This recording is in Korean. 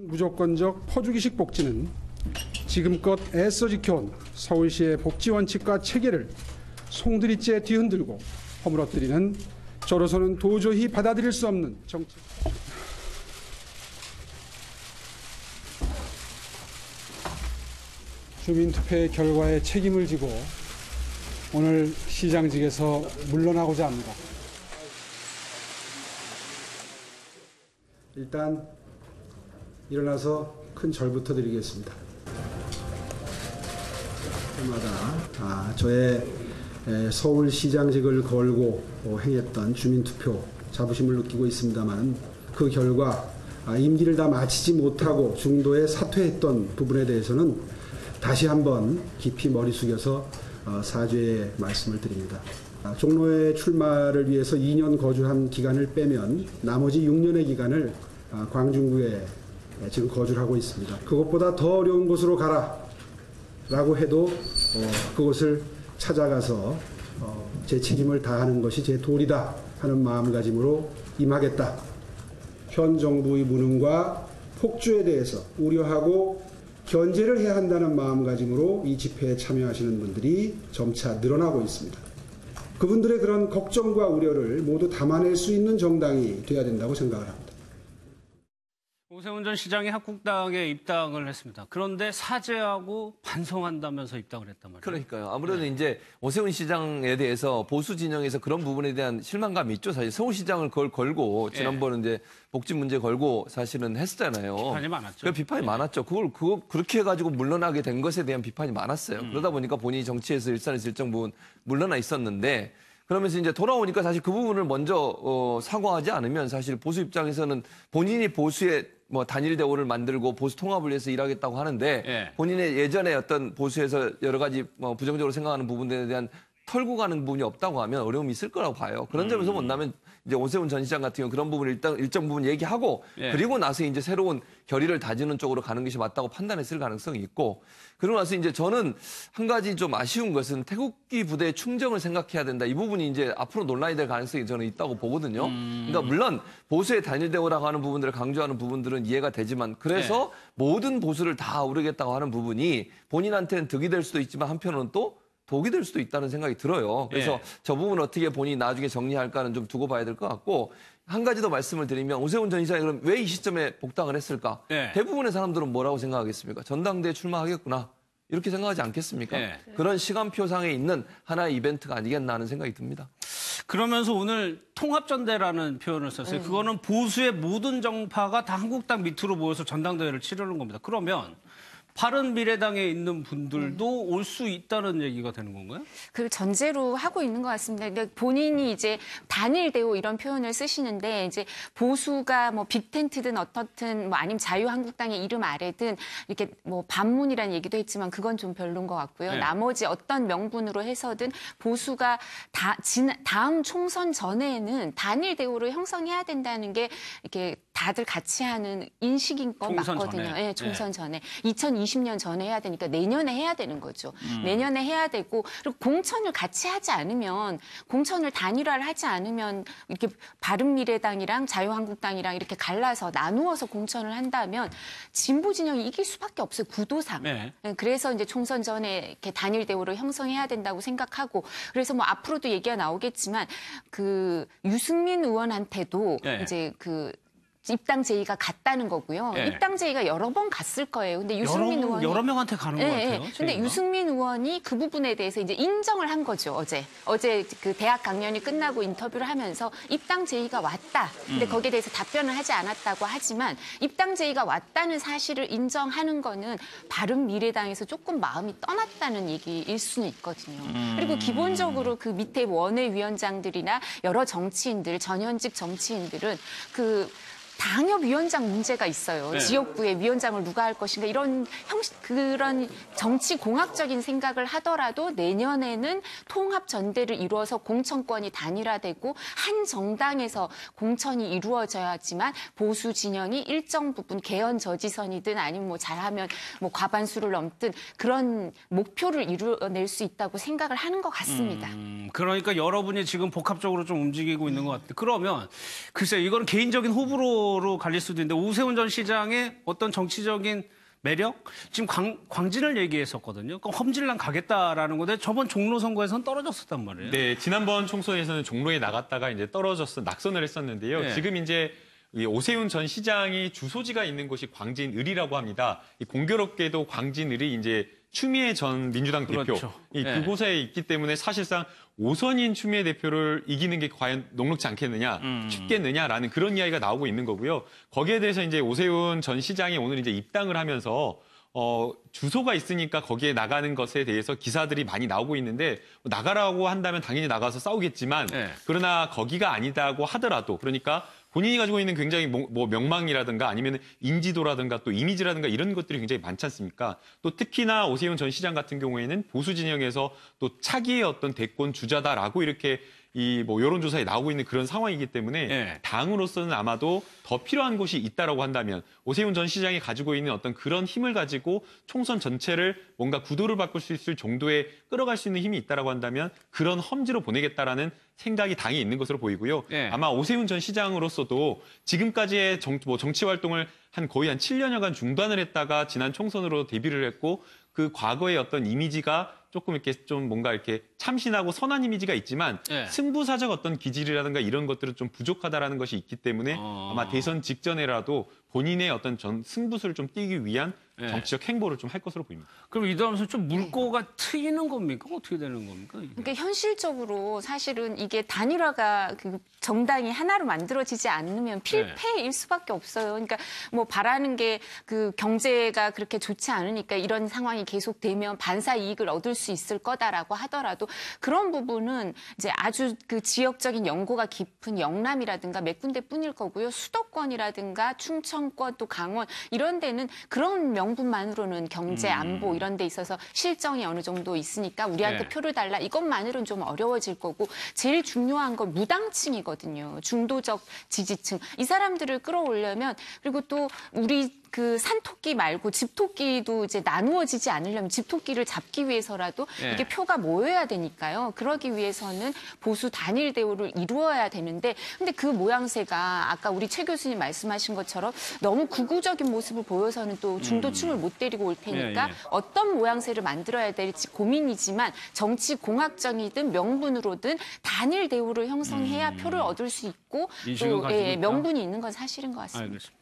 무조건적 퍼주기식 복지는 지금껏 애써 지켜온 서울시의 복지 원칙과 체계를 송두리째 뒤흔들고 허물어뜨리는 저로서는 도저히 받아들일 수 없는 정치. 주민투표의 결과에 책임을 지고 오늘 시장직에서 물러나고자 합니다. 일단 일어나서 큰 절부터 드리겠습니다. 때마다 저의 서울시장직을 걸고 행했던 주민투표 자부심을 느끼고 있습니다만 그 결과 임기를 다 마치지 못하고 중도에 사퇴했던 부분에 대해서는 다시 한번 깊이 머리 숙여서 사죄의 말씀을 드립니다. 종로에 출마를 위해서 2년 거주한 기간을 빼면 나머지 6년의 기간을 광중구에 지금 거주를 하고 있습니다. 그것보다 더 어려운 곳으로 가라라고 해도 그곳을 찾아가서 제 책임을 다하는 것이 제 도리다 하는 마음가짐으로 임하겠다. 현 정부의 무능과 폭주에 대해서 우려하고 견제를 해야 한다는 마음가짐으로 이 집회에 참여하시는 분들이 점차 늘어나고 있습니다. 그분들의 그런 걱정과 우려를 모두 담아낼 수 있는 정당이 돼야 된다고 생각을 합니다. 오세훈 전 시장이 합국당에 입당을 했습니다. 그런데 사죄하고 반성한다면서 입당을 했단 말이에요. 그러니까요. 아무래도 이제 오세훈 시장에 대해서 보수 진영에서 그런 부분에 대한 실망감이 있죠. 사실 서울시장을 그걸 걸고 지난번에 이제 복지 문제 걸고 사실은 했었잖아요. 비판이 많았죠. 그 비판이 많았죠. 그거 그렇게 해가지고 물러나게 된 것에 대한 비판이 많았어요. 그러다 보니까 본인이 정치에서 일산에서 일정 부분 물러나 있었는데 그러면서 이제 돌아오니까 사실 그 부분을 먼저 사과하지 않으면 사실 보수 입장에서는 본인이 보수의 단일 대우를 만들고 보수 통합을 위해서 일하겠다고 하는데 본인의 예전에 어떤 보수에서 여러 가지 부정적으로 생각하는 부분들에 대한 털고 가는 부분이 없다고 하면 어려움이 있을 거라고 봐요. 그런 점에서 본다면 이제 오세훈 전 시장 같은 경우 그런 부분을 일정 부분 얘기하고 그리고 나서 이제 새로운 결의를 다지는 쪽으로 가는 것이 맞다고 판단했을 가능성이 있고 그러고 나서 이제 저는 한 가지 좀 아쉬운 것은 태극기 부대의 충정을 생각해야 된다. 이 부분이 이제 앞으로 논란이 될 가능성이 저는 있다고 보거든요. 그러니까 물론 보수의 단일 대우라고 하는 부분들을 강조하는 부분들은 이해가 되지만 그래서 모든 보수를 다 오르겠다고 하는 부분이 본인한테는 득이 될 수도 있지만 한편으로는 또 독이 될 수도 있다는 생각이 들어요. 그래서 저 부분 어떻게 본인이 나중에 정리할까는 좀 두고 봐야 될 것 같고 한 가지 더 말씀을 드리면 오세훈 전 시장이 그럼 왜 이 시점에 복당을 했을까? 대부분의 사람들은 뭐라고 생각하겠습니까? 전당대회 출마하겠구나. 이렇게 생각하지 않겠습니까? 그런 시간표상에 있는 하나의 이벤트가 아니겠나 하는 생각이 듭니다. 그러면서 오늘 통합전대라는 표현을 썼어요. 그거는 보수의 모든 정파가 다 한국당 밑으로 모여서 전당대회를 치르는 겁니다. 그러면 바른미래당에 있는 분들도 올 수 있다는 얘기가 되는 건가요? 그 전제로 하고 있는 것 같습니다. 근데 본인이 이제 단일 대우 이런 표현을 쓰시는데 이제 보수가 빅텐트든 어떻든 아니면 자유한국당의 이름 아래든 이렇게 반문이라는 얘기도 했지만 그건 좀 별론 것 같고요. 나머지 어떤 명분으로 해서든 보수가 다음 총선 전에는 단일 대우를 형성해야 된다는 게 이렇게 다들 같이 하는 인식인 건 맞거든요. 네, 총선 전에. 2020년 전에 해야 되니까 내년에 해야 되는 거죠. 내년에 해야 되고 그리고 공천을 같이 하지 않으면 공천을 단일화를 하지 않으면 이렇게 바른미래당이랑 자유한국당이랑 이렇게 갈라서 나누어서 공천을 한다면 진보 진영이 이길 수밖에 없어요. 구도상. 그래서 이제 총선 전에 이렇게 단일 대우를 형성해야 된다고 생각하고 그래서 앞으로도 얘기가 나오겠지만 그 유승민 의원한테도 이제 입당 제의가 갔다는 거고요. 입당 제의가 여러 번 갔을 거예요. 근데 유승민 의원이 여러 명한테 가는 것 같아요. 근데 유승민 의원이 그 부분에 대해서 이제 인정을 한 거죠. 어제 그 대학 강연이 끝나고 인터뷰를 하면서 입당 제의가 왔다. 근데 거기에 대해서 답변을 하지 않았다고 하지만 입당 제의가 왔다는 사실을 인정하는 거는 바른미래당에서 조금 마음이 떠났다는 얘기일 수는 있거든요. 그리고 기본적으로 그 밑에 원외위원장들이나 여러 정치인들, 전현직 정치인들은 당협위원장 문제가 있어요. 지역구에 위원장을 누가 할 것인가 이런 그런 정치 공학적인 생각을 하더라도 내년에는 통합 전대를 이루어서 공천권이 단일화되고 한 정당에서 공천이 이루어져야지만 보수 진영이 일정 부분 개헌 저지선이든 아니면 잘하면 과반수를 넘든 그런 목표를 이루어낼 수 있다고 생각을 하는 것 같습니다. 그러니까 여러분이 지금 복합적으로 좀 움직이고 있는 것 같아요. 그러면 글쎄요, 이거는 개인적인 호불호 표로 갈릴 수도 있는데 오세훈 전 시장의 어떤 정치적인 매력? 지금 광진을 얘기했었거든요. 그러니까 험질난 가겠다라는 건데 저번 종로 선거에서는 떨어졌었단 말이에요. 네, 지난번 총선에서는 종로에 나갔다가 이제 낙선을 했었는데요. 네. 지금 이제 이 오세훈 전 시장이 주소지가 있는 곳이 광진을이라고 합니다. 이 공교롭게도 광진을이 이제 추미애 전 민주당 대표 그렇죠. 네. 그곳에 있기 때문에 사실상 오선인 추미애 대표를 이기는 게 과연 녹록지 않겠느냐, 쉽겠느냐라는 그런 이야기가 나오고 있는 거고요. 거기에 대해서 이제 오세훈 전 시장이 오늘 이제 입당을 하면서 주소가 있으니까 거기에 나가는 것에 대해서 기사들이 많이 나오고 있는데 나가라고 한다면 당연히 나가서 싸우겠지만 네. 그러나 거기가 아니다고 하더라도 그러니까 본인이 가지고 있는 굉장히 뭐 명망이라든가 아니면 인지도라든가 또 이미지라든가 이런 것들이 굉장히 많지 않습니까? 또 특히나 오세훈 전 시장 같은 경우에는 보수 진영에서 또 차기의 어떤 대권 주자다라고 이렇게 이 뭐 여론조사에 나오고 있는 그런 상황이기 때문에 네. 당으로서는 아마도 더 필요한 곳이 있다라고 한다면 오세훈 전 시장이 가지고 있는 어떤 그런 힘을 가지고 총선 전체를 뭔가 구도를 바꿀 수 있을 정도의 끌어갈 수 있는 힘이 있다라고 한다면 그런 험지로 보내겠다라는 생각이 당이 있는 것으로 보이고요. 네. 아마 오세훈 전 시장으로서도 지금까지의 정치 활동을 거의 한 7년여간 중단을 했다가 지난 총선으로 데뷔를 했고 그 과거의 어떤 이미지가 조금 이렇게 좀 뭔가 이렇게 참신하고 선한 이미지가 있지만 네. 승부사적 어떤 기질이라든가 이런 것들은 좀 부족하다라는 것이 있기 때문에 아마 대선 직전에라도 본인의 어떤 승부수를 좀 띄기 위한 네. 정치적 행보를 좀 할 것으로 보입니다. 그럼 이다음서 좀 물꼬가 트이는 겁니까? 어떻게 되는 겁니까? 이게? 그러니까 현실적으로 사실은 이게 단일화가 그 정당이 하나로 만들어지지 않으면 필패일 수밖에 없어요. 그러니까 뭐 바라는 게 그 경제가 그렇게 좋지 않으니까 이런 상황이 계속되면 반사 이익을 얻을 수 있을 거다라고 하더라도 그런 부분은 이제 아주 그 지역적인 연고가 깊은 영남이라든가 몇 군데뿐일 거고요. 수도권이라든가 충청권 또 강원 이런 데는 그런 명분만으로는 경제 안보 이런 데 있어서 실정이 어느 정도 있으니까 우리한테 네. 표를 달라 이것만으로는 좀 어려워질 거고 제일 중요한 건 무당층이거든요. 중도적 지지층. 이 사람들을 끌어올려면 그리고 또 우리 그 산토끼 말고 집토끼도 이제 나누어지지 않으려면 집토끼를 잡기 위해서라도 네. 이게 표가 모여야 되니까요. 그러기 위해서는 보수 단일 대우를 이루어야 되는데 근데 그 모양새가 아까 우리 최 교수님 말씀하신 것처럼 너무 구구적인 모습을 보여서는 또 중도층을 못 데리고 올 테니까 예, 예. 어떤 모양새를 만들어야 될지 고민이지만 정치 공학적이든 명분으로든 단일 대우를 형성해야 표를 얻을 수 있고 인식은 또 가지고 있다. 명분이 있는 건 사실인 것 같습니다. 알겠습니다.